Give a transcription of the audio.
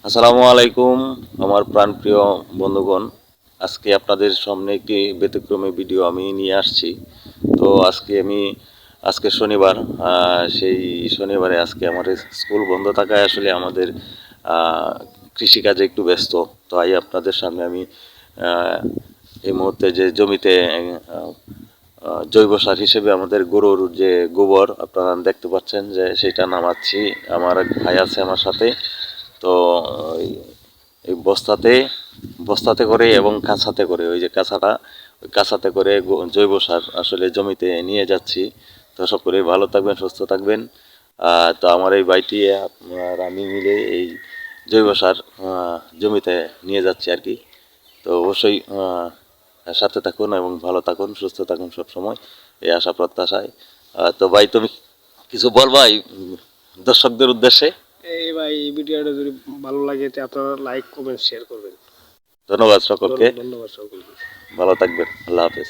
আসসালামু আলাইকুম আমার প্রাণপ্রিয় বন্ধুগণ। আজকে আপনাদের সামনে একটি ব্যতিক্রমী ভিডিও আমি নিয়ে আসছি। তো আজকে শনিবার, সেই শনিবারে আজকে আমার স্কুল বন্ধ থাকায় আসলে আমাদের কৃষিকাজে একটু ব্যস্ত। তাই আপনাদের সামনে আমি এই মুহূর্তে যে জমিতে জৈব সার হিসেবে আমাদের গরুর যে গোবর আপনারা দেখতে পাচ্ছেন যে সেটা নামাচ্ছি। আমার এক ভাই আছে আমার সাথে। তো এই বস্তাতে করে এবং কাঁচাতে করে, ওই যে ওই কাঁচাতে করে জৈব সার আসলে জমিতে নিয়ে যাচ্ছি। তো সকলেই ভালো থাকবেন, সুস্থ থাকবেন। তো আমার এই ভাইটি আর আমি মিলে এই জৈব সার জমিতে নিয়ে যাচ্ছি আর কি। তো অবশ্যই সাথে থাকুন এবং ভালো থাকুন, সুস্থ থাকুন সব সময়, এই আশা প্রত্যাশায়। তো ভাই, তুমি কিছু বলবা এই দর্শকদের উদ্দেশ্যে? এই ভাই, এই ভিডিওটা যদি ভালো লাগে তো আপনারা লাইক কমেন্ট শেয়ার করবেন। ধন্যবাদ সকলকে। ধন্যবাদ সকলকে। ভালো থাকবেন। আল্লাহ হাফেজ।